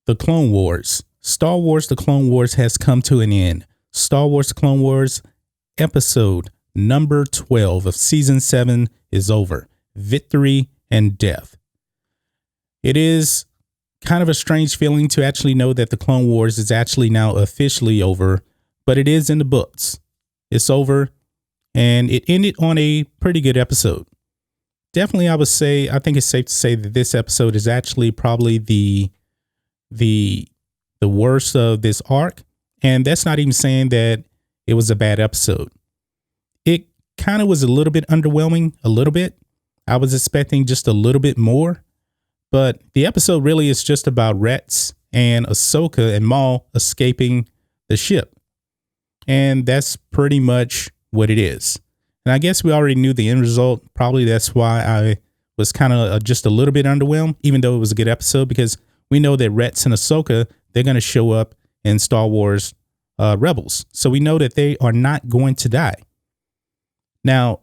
The Clone Wars. Star Wars The Clone Wars has come to an end. Star Wars The Clone Wars episode number 12 of season 7 is over. Victory and death. It is kind of a strange feeling to actually know that the Clone Wars is actually now officially over, but it is in the books. It's over, and it ended on a pretty good episode. Definitely, I think it's safe to say that this episode is actually probably the worst of this arc, and that's not even saying that it was a bad episode. It kind of was a little bit underwhelming, a little bit. I was expecting just a little bit more, but the episode really is just about Rex and Ahsoka and Maul escaping the ship, and that's pretty much what it is. And I guess we already knew the end result. Probably that's why I was kind of just a little bit underwhelmed, even though it was a good episode, because we know that Rex and Ahsoka, they're going to show up in Star Wars Rebels. So we know that they are not going to die. Now,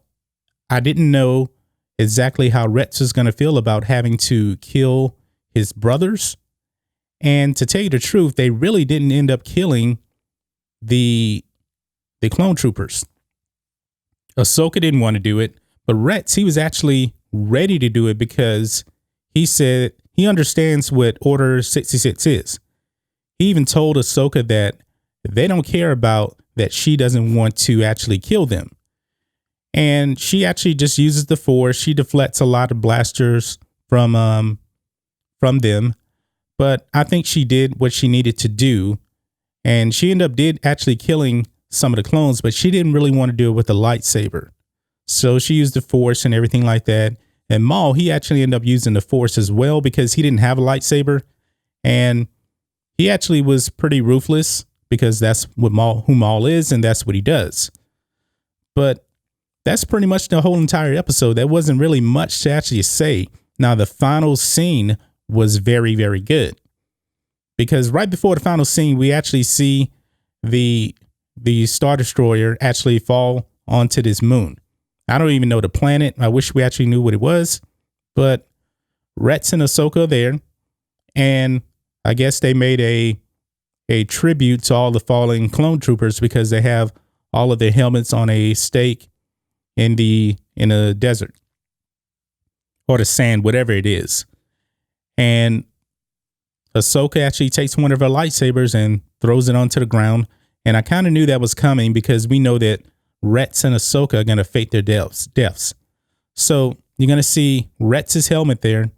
I didn't know exactly how Rex was going to feel about having to kill his brothers. And to tell you the truth, they really didn't end up killing the clone troopers. Ahsoka didn't want to do it, but Rex, he was actually ready to do it because he said he understands what Order 66 is. He even told Ahsoka that they don't care about that she doesn't want to actually kill them. And she actually just uses the Force. She deflects a lot of blasters from them. But I think she did what she needed to do. And she did actually killing some of the clones, but she didn't really want to do it with a lightsaber. So she used the Force and everything like that. And Maul, he actually ended up using the Force as well because he didn't have a lightsaber. And he actually was pretty ruthless because that's what who Maul is, and that's what he does. But that's pretty much the whole entire episode. There wasn't really much to actually say. Now, the final scene was very, very good. Because right before the final scene, we actually see the Star Destroyer actually fall onto this moon. I don't even know the planet. I wish we actually knew what it was. But Rex and Ahsoka are there. And I guess they made a tribute to all the fallen clone troopers because they have all of their helmets on a stake in a desert or the sand, whatever it is. And Ahsoka actually takes one of her lightsabers and throws it onto the ground. And I kind of knew that was coming because we know that Rex and Ahsoka are going to fake their deaths. So you're going to see Rex's helmet there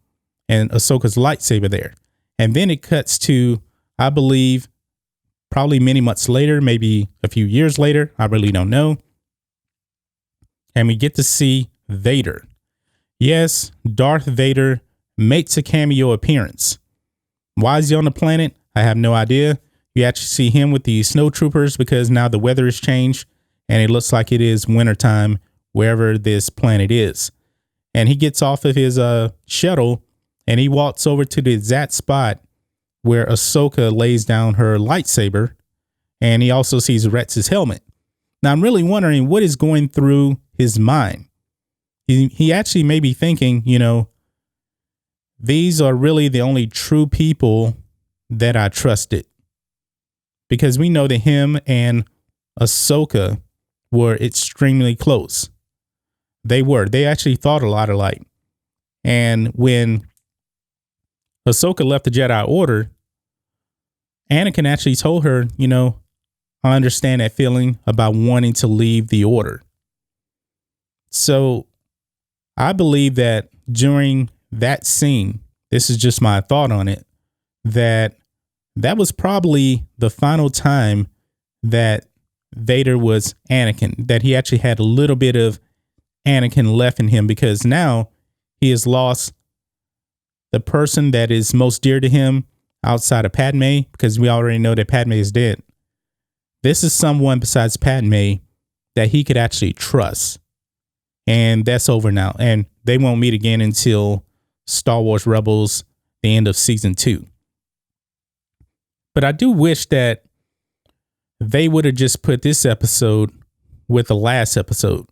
and Ahsoka's lightsaber there. And then it cuts to, I believe, probably many months later, maybe a few years later. I really don't know. And we get to see Vader. Yes, Darth Vader makes a cameo appearance. Why is he on the planet? I have no idea. You actually see him with the snow troopers because now the weather has changed and it looks like it is wintertime wherever this planet is. And he gets off of his shuttle and he walks over to the exact spot where Ahsoka lays down her lightsaber. And he also sees Rex's helmet. Now, I'm really wondering what is going through his mind. He actually may be thinking, these are really the only true people that I trusted. Because we know that him and Ahsoka were extremely close. They actually thought a lot alike. And when Ahsoka left the Jedi Order, Anakin actually told her, I understand that feeling about wanting to leave the Order. So I believe that during that scene, this is just my thought on it, that was probably the final time that Vader was Anakin, that he actually had a little bit of Anakin left in him because now he has lost the person that is most dear to him outside of Padme, because we already know that Padme is dead. This is someone besides Padme that he could actually trust. And that's over now. And they won't meet again until Star Wars Rebels, the end of season 2. But I do wish that they would have just put this episode with the last episode,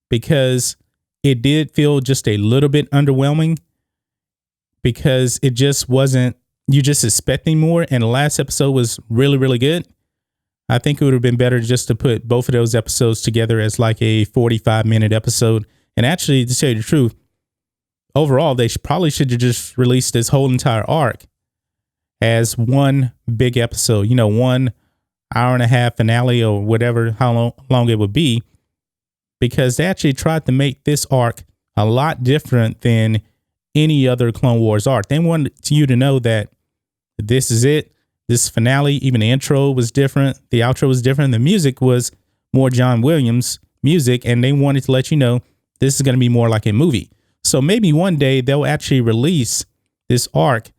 because it did feel just a little bit underwhelming, because it just wasn't you're just expecting more. And the last episode was really, really good. I think it would have been better just to put both of those episodes together as like a 45-minute episode. And actually, to tell you the truth, overall, they probably should have just released this whole entire arc as one big episode, 1 hour and a half finale or whatever, how long it would be, because they actually tried to make this arc a lot different than any other Clone Wars arc. They wanted you to know that this is it. This finale, even the intro was different. The outro was different. The music was more John Williams music, and they wanted to let you know this is going to be more like a movie. So maybe one day they'll actually release this arc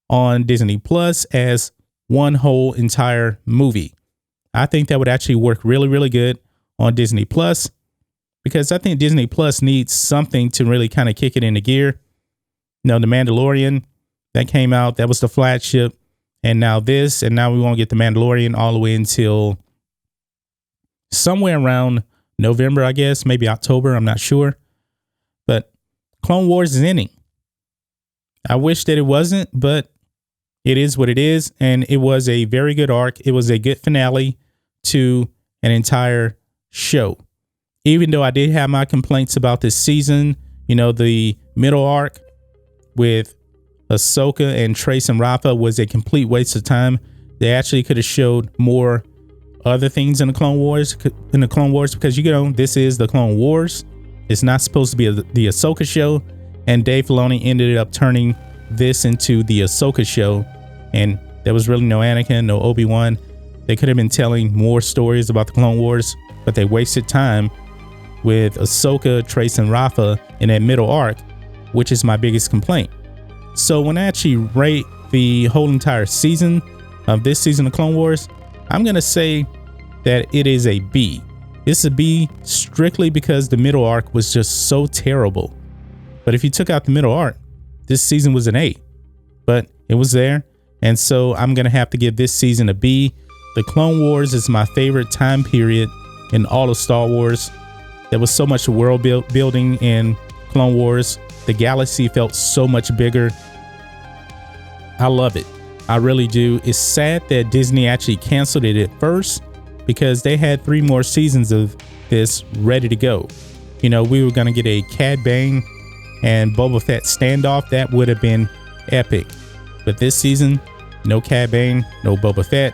on Disney Plus as one whole entire movie. I think that would actually work really, really good on Disney Plus, because I think Disney Plus needs something to really kind of kick it into gear. The Mandalorian that came out, that was the flagship. And now this, and now we won't get the Mandalorian all the way until somewhere around November, I guess, maybe October. I'm not sure. But Clone Wars is ending. I wish that it wasn't, but it is what it is. And it was a very good arc. It was a good finale to an entire show. Even though I did have my complaints about this season, the middle arc with Ahsoka and Trace and Rafa was a complete waste of time. They actually could have showed more other things in the Clone Wars, because this is the Clone Wars. It's not supposed to be the Ahsoka show, and Dave Filoni ended up turning this into the Ahsoka show, and there was really no Anakin, no Obi-Wan. They could have been telling more stories about the Clone Wars, but they wasted time with Ahsoka, Trace, and Rafa in that middle arc, which is my biggest complaint. So when I actually rate the whole entire season of this season of Clone Wars, I'm going to say that it is a B. It's a B strictly because the middle arc was just so terrible. But if you took out the middle arc, this season was an A. But it was there. And so I'm going to have to give this season a B. The Clone Wars is my favorite time period in all of Star Wars. There was so much world building in Clone Wars. The galaxy felt so much bigger. I love it. I really do. It's sad that Disney actually canceled it at first, because they had 3 more seasons of this ready to go. We were going to get a Cad Bane and Boba Fett standoff. That would have been epic. But this season, no Cad Bane, no Boba Fett.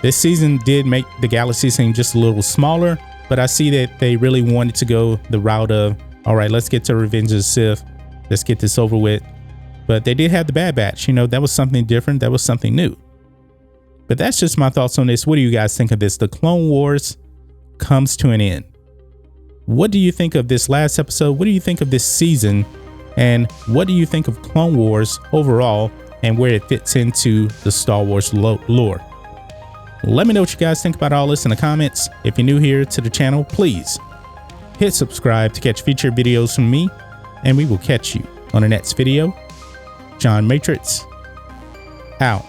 This season did make the galaxy seem just a little smaller, but I see that they really wanted to go the route of, all right, let's get to Revenge of the Sith. Let's get this over with. But they did have the Bad Batch. That was something different. That was something new. But that's just my thoughts on this. What do you guys think of this? The Clone Wars comes to an end. What do you think of this last episode? What do you think of this season? And what do you think of Clone Wars overall and where it fits into the Star Wars lore? Let me know what you guys think about all this in the comments. If you're new here to the channel, please hit subscribe to catch future videos from me, and we will catch you on the next video. John Matrixx, out.